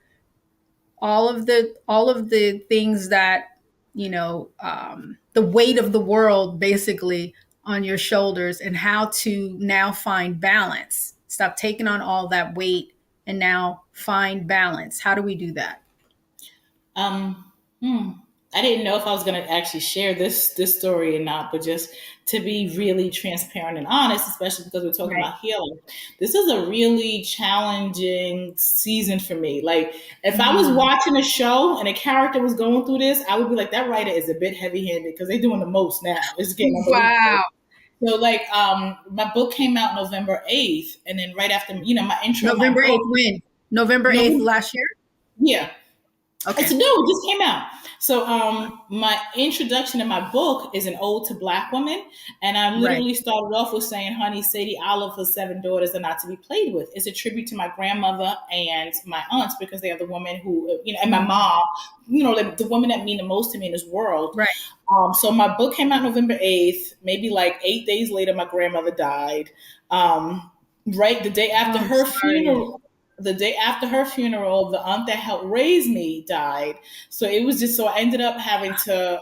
Speaker 1: all of the things that, the weight of the world basically on your shoulders, and how to now find balance. Stop taking on all that weight and now find balance. How do we do that?
Speaker 2: I didn't know if I was going to actually share this story or not, but just to be really transparent and honest, especially because we're talking about healing. This is a really challenging season for me. Like, if I was watching a show and a character was going through this, I would be like, that writer is a bit heavy-handed because they're doing the most now. It's getting
Speaker 1: wow.
Speaker 2: So, like, my book came out November 8th, and then right after, my intro.
Speaker 1: November 8th when? November 8th last year?
Speaker 2: Yeah.
Speaker 1: Okay.
Speaker 2: No, it just came out. So my introduction in my book is an ode to Black women. And I literally started off with saying, honey, Sadie Olive, her 7 daughters are not to be played with. It's a tribute to my grandmother and my aunts, because they are the women who, and my mom, like the women that mean the most to me in this world.
Speaker 1: Right.
Speaker 2: So my book came out November 8th. Maybe like 8 days later, my grandmother died. The day after her funeral. The day after her funeral, the aunt that helped raise me died. So it was just, so I ended up having to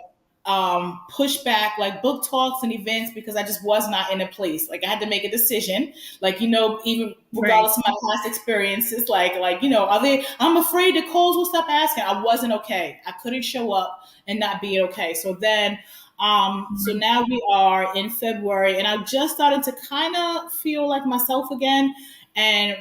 Speaker 2: push back like book talks and events because I just was not in a place. Like, I had to make a decision, like, even regardless of my past experiences, I'm afraid the calls will stop asking. I wasn't okay. I couldn't show up and not be okay. So then, so now we are in February, and I just started to kind of feel like myself again. And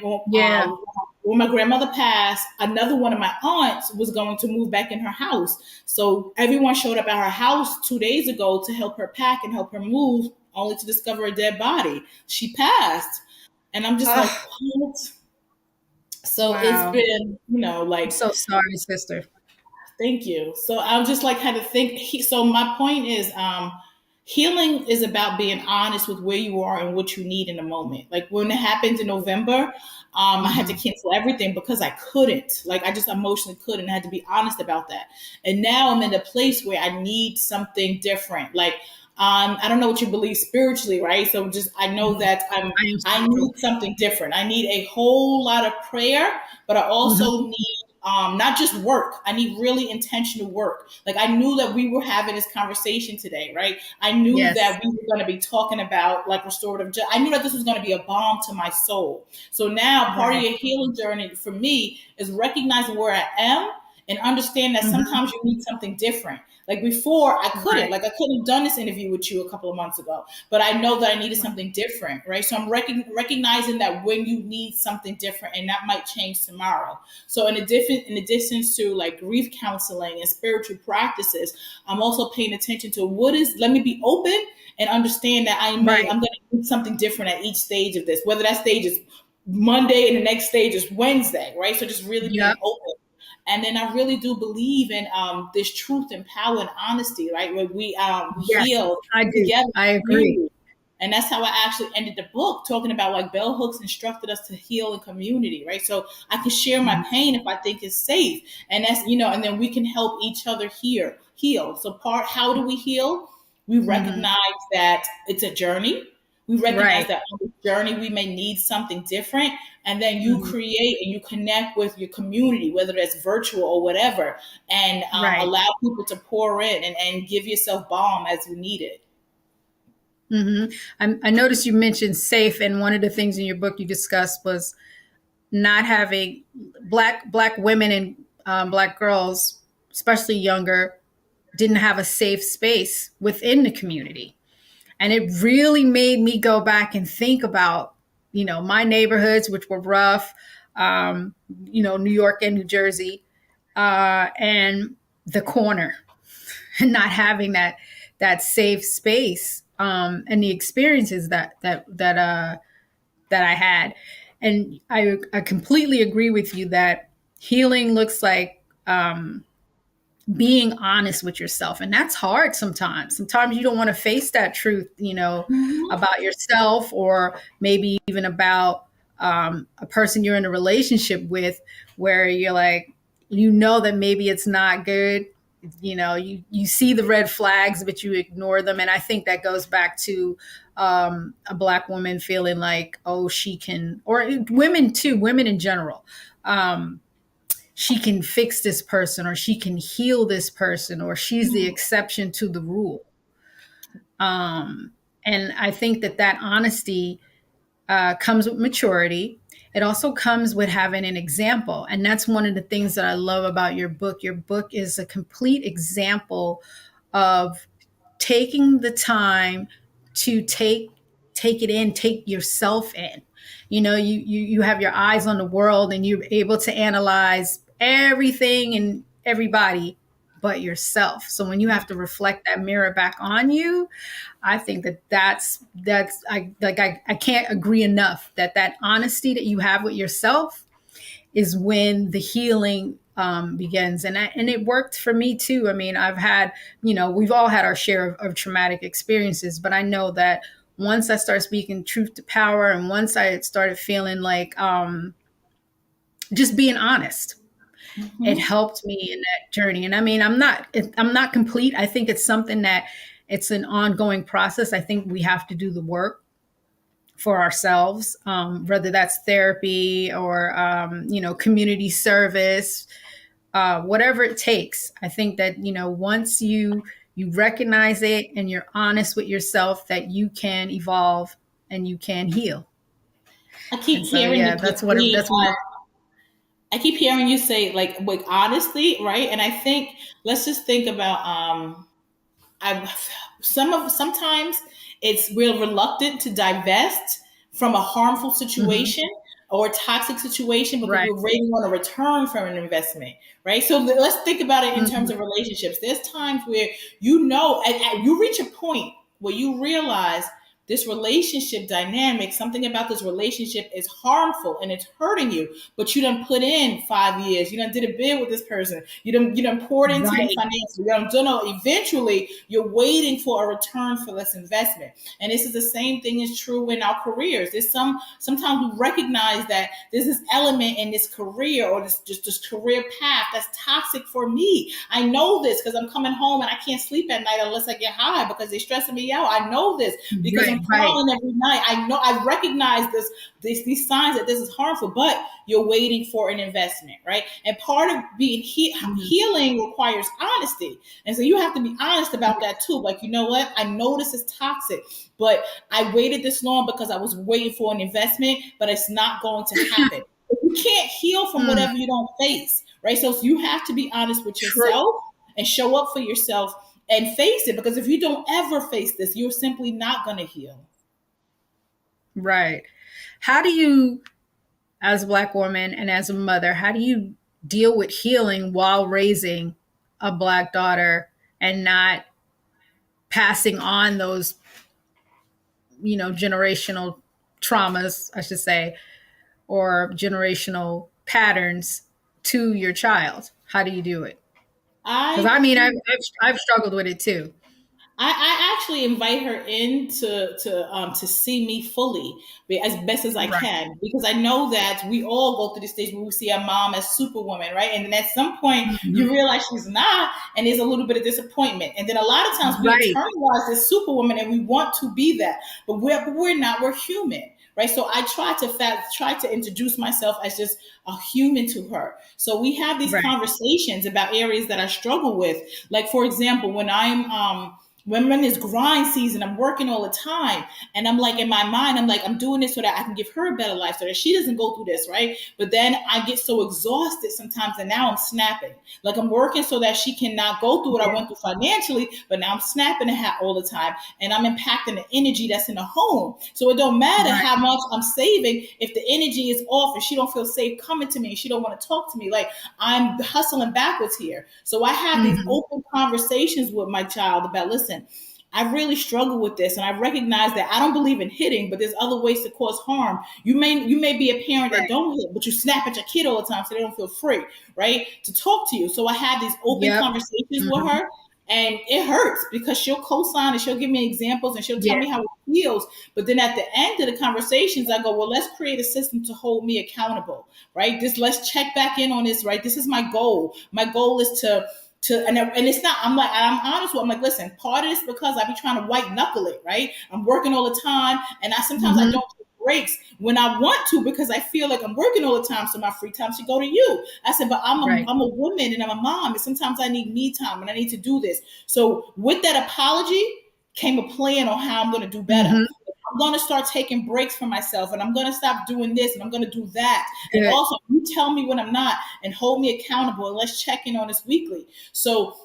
Speaker 2: when my grandmother passed, another one of my aunts was going to move back in her house. So everyone showed up at her house 2 days ago to help her pack and help her move, only to discover a dead body. She passed. And I'm just like, what? So it's been,
Speaker 1: I'm so sorry, sister.
Speaker 2: Thank you. So I'm just like, had to think. So my point is, healing is about being honest with where you are and what you need in the moment. Like, when it happened in November, I had to cancel everything because I couldn't. Like, I just emotionally couldn't. I had to be honest about that. And now I'm in a place where I need something different. Like, I don't know what you believe spiritually, right? So I know that I need something different. I need a whole lot of prayer, but I also need not just work. I need really intentional work. Like, I knew that we were having this conversation today, right? I knew that we were going to be talking about like restorative justice. I knew that this was going to be a balm to my soul. So now part of your healing journey for me is recognizing where I am and understand that sometimes you need something different. Like, before, I couldn't. Like, I couldn't have done this interview with you a couple of months ago, but I know that I needed something different, right? So I'm recognizing that when you need something different, and that might change tomorrow. So in addition to like grief counseling and spiritual practices, I'm also paying attention to let me be open and understand that I'm going to need something different at each stage of this, whether that stage is Monday and the next stage is Wednesday, right? So just really being open. And then I really do believe in this truth and power and honesty, right? Where we heal together.
Speaker 1: I agree.
Speaker 2: And that's how I actually ended the book, talking about like bell hooks instructed us to heal in community, right? So I can share my pain if I think it's safe. And that's, and then we can help each other heal. So how do we heal? We recognize that it's a journey. We recognize that on the journey we may need something different. And then you create and you connect with your community, whether that's virtual or whatever, and allow people to pour in and give yourself balm as you need it.
Speaker 1: I noticed you mentioned safe, and one of the things in your book you discussed was not having black women and black girls, especially younger, didn't have a safe space within the community. And it really made me go back and think about, my neighborhoods, which were rough, New York and New Jersey, and the corner, and not having that safe space, and the experiences that I had. And I completely agree with you that healing looks like being honest with yourself. And that's hard sometimes. Sometimes you don't want to face that truth, about yourself, or maybe even about a person you're in a relationship with, where you're like, that maybe it's not good. You see the red flags, but you ignore them. And I think that goes back to a Black woman feeling like, oh, she can, or women too, women in general. She can fix this person, or she can heal this person, or she's the exception to the rule. And I think that honesty comes with maturity. It also comes with having an example. And that's one of the things that I love about your book. Your book is a complete example of taking the time to take it in, take yourself in. You have your eyes on the world, and you're able to analyze everything and everybody but yourself. So when you have to reflect that mirror back on you, I think that's I can't agree enough that honesty that you have with yourself is when the healing begins. And it worked for me too. I mean, I've had, we've all had our share of traumatic experiences, but I know that once I started speaking truth to power, and once I started feeling like just being honest, it helped me in that journey. And I mean, I'm not complete. I think it's something that it's an ongoing process. I think we have to do the work for ourselves, whether that's therapy or, community service, whatever it takes. I think that, once you recognize it and you're honest with yourself, that you can evolve and you can heal.
Speaker 2: I keep hearing I keep hearing you say like honestly, right? And I think let's just think about sometimes we're reluctant to divest from a harmful situation or a toxic situation because we're waiting on a return from an investment, right? So let's think about it in terms of relationships. There's times where and you reach a point where you realize this relationship dynamic, something about this relationship is harmful and it's hurting you, but you done put in 5 years, you done did a bid with this person, you done poured into them financially, you don't know. Eventually, you're waiting for a return for this investment, and this is the same thing is true in our careers. There's sometimes we recognize that there's this element in this career or this career path that's toxic for me. I know this because I'm coming home and I can't sleep at night unless I get high because they're stressing me out. I know this because I'm crawling every night. I recognize these signs that this is harmful, but you're waiting for an investment, right? And part of being healing requires honesty. And so you have to be honest about that too. Like, you know what? I know this is toxic, but I waited this long because I was waiting for an investment, but it's not going to happen. You can't heal from whatever you don't face, right? So you have to be honest with yourself and show up for yourself and face it, because if you don't ever face this, you're simply not going to heal.
Speaker 1: Right. How do you, as a Black woman and as a mother, how do you deal with healing while raising a Black daughter and not passing on those, generational traumas, I should say, or generational patterns to your child? How do you do it? Because I've struggled with it too.
Speaker 2: I actually invite her in to see me fully as best as I can, because I know that we all go through the stage where we see our mom as superwoman, right? And then at some point you realize she's not, and there's a little bit of disappointment. And then a lot of times we internalize this superwoman and we want to be that, but we're not. We're human. Right. So I try to introduce myself as just a human to her. So we have these conversations about areas that I struggle with. Like, for example, when when I'm in this grind season, I'm working all the time. And I'm like, in my mind, I'm like, I'm doing this so that I can give her a better life, so that she doesn't go through this, right? But then I get so exhausted sometimes, and now I'm snapping. Like, I'm working so that she cannot go through what I went through financially, but now I'm snapping at her all the time. And I'm impacting the energy that's in the home. So it don't matter how much I'm saving if the energy is off and she don't feel safe coming to me and she don't want to talk to me. Like, I'm hustling backwards here. So I have these open conversations with my child about, listen, I really struggle with this, and I recognize that I don't believe in hitting, but there's other ways to cause harm. You may be a parent that don't hit, but you snap at your kid all the time so they don't feel free, right, to talk to you. So I have these open conversations with her, and it hurts because she'll co-sign and she'll give me examples and she'll tell me how it feels. But then at the end of the conversations, I go, well, let's create a system to hold me accountable, right? Let's check back in on this, right? This is my goal. My goal is to and it's not, I'm honest with, I'm like, listen, part of this because I be trying to white knuckle it, right? I'm working all the time, and sometimes I don't take breaks when I want to, because I feel like I'm working all the time, so my free time should go to you. I said, but I'm a woman and I'm a mom, and sometimes I need me time and I need to do this. So with that apology came a plan on how I'm going to do better. I'm going to start taking breaks for myself, and I'm going to stop doing this, and I'm going to do that. And also, you tell me when I'm not and hold me accountable, and let's check in on this weekly. So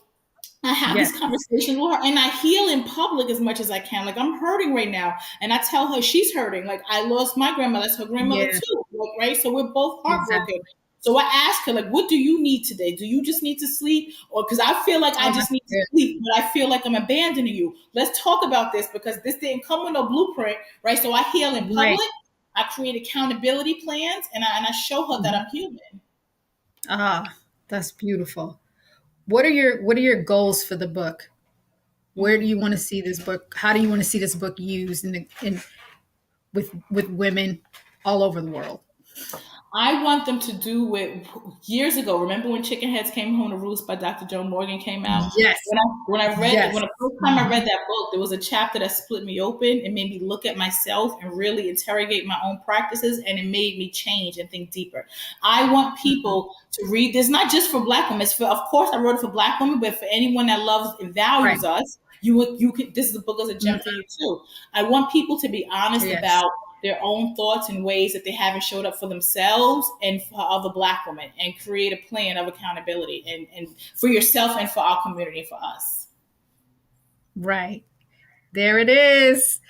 Speaker 2: I have these conversations with her, and I heal in public as much as I can. Like, I'm hurting right now, and I tell her she's hurting. Like, I lost my grandmother, that's her grandmother too, like, right? So we're both heartbroken. So I asked her, like, what do you need today? Do you just need to sleep? Or because I feel like I just need to sleep, but I feel like I'm abandoning you. Let's talk about this, because this didn't come with no blueprint, right? So I heal in public. I create accountability plans, and I show her that I'm human.
Speaker 1: Ah, that's beautiful. What are your goals for the book? Where do you want to see this book? How do you want to see this book used with women all over the world?
Speaker 2: I want them to do what years ago. Remember when Chicken Heads Came Home to Roost by Dr. Joe Morgan came out?
Speaker 1: Yes.
Speaker 2: When the first time I read that book, there was a chapter that split me open and made me look at myself and really interrogate my own practices, and it made me change and think deeper. I want people to read this, not just for Black women. It's for, of course, I wrote it for Black women, but for anyone that loves and values us, you can. This is a book as a gem for you too. I want people to be honest about their own thoughts and ways that they haven't showed up for themselves and for other Black women, and create a plan of accountability and for yourself and for our community, for us.
Speaker 1: Right. There it is.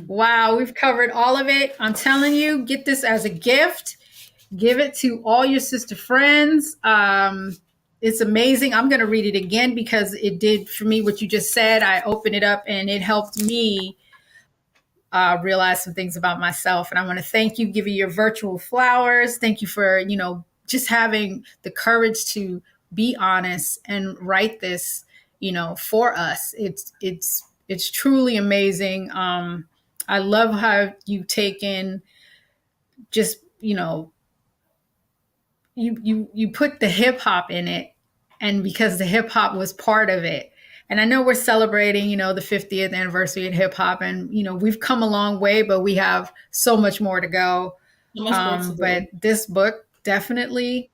Speaker 1: Wow, we've covered all of it. I'm telling you, get this as a gift. Give it to all your sister friends. It's amazing. I'm going to read it again because it did for me what you just said. I opened it up and it helped me realize some things about myself. And I want to thank you, give you your virtual flowers. Thank you for, just having the courage to be honest and write this, for us. It's truly amazing. I love how you've taken just, you put the hip hop in it, and because the hip hop was part of it. And I know we're celebrating, the 50th anniversary of hip hop, and, we've come a long way, but we have so much more to go. But this book definitely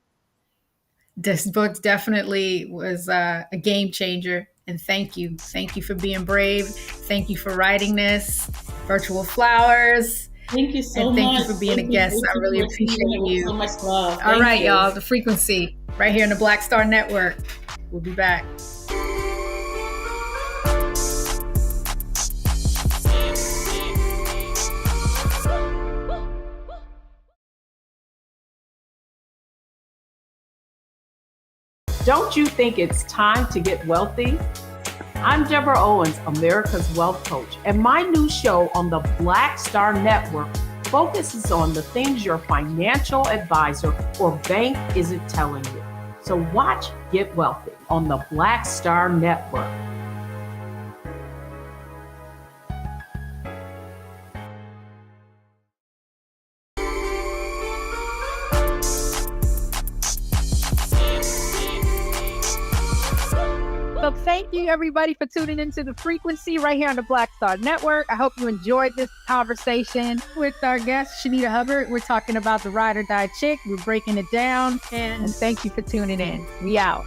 Speaker 1: was a game changer. And thank you. Thank you for being brave. Thank you for writing this. Virtual flowers.
Speaker 2: Thank you so
Speaker 1: much.
Speaker 2: Thank
Speaker 1: you for being a guest. I really appreciate you.
Speaker 2: So much love.
Speaker 1: All right, y'all. The Frequency right here on the Black Star Network. We'll be back.
Speaker 15: Don't you think it's time to get wealthy? I'm Deborah Owens, America's Wealth Coach, and my new show on the Black Star Network focuses on the things your financial advisor or bank isn't telling you. So watch Get Wealthy on the Black Star Network.
Speaker 16: So thank you, everybody, for tuning into The Frequency right here on the Black Star Network. I hope you enjoyed this conversation
Speaker 1: with our guest, Shanita Hubbard. We're talking about the ride or die chick. We're breaking it down.
Speaker 16: And thank you for tuning in. We out.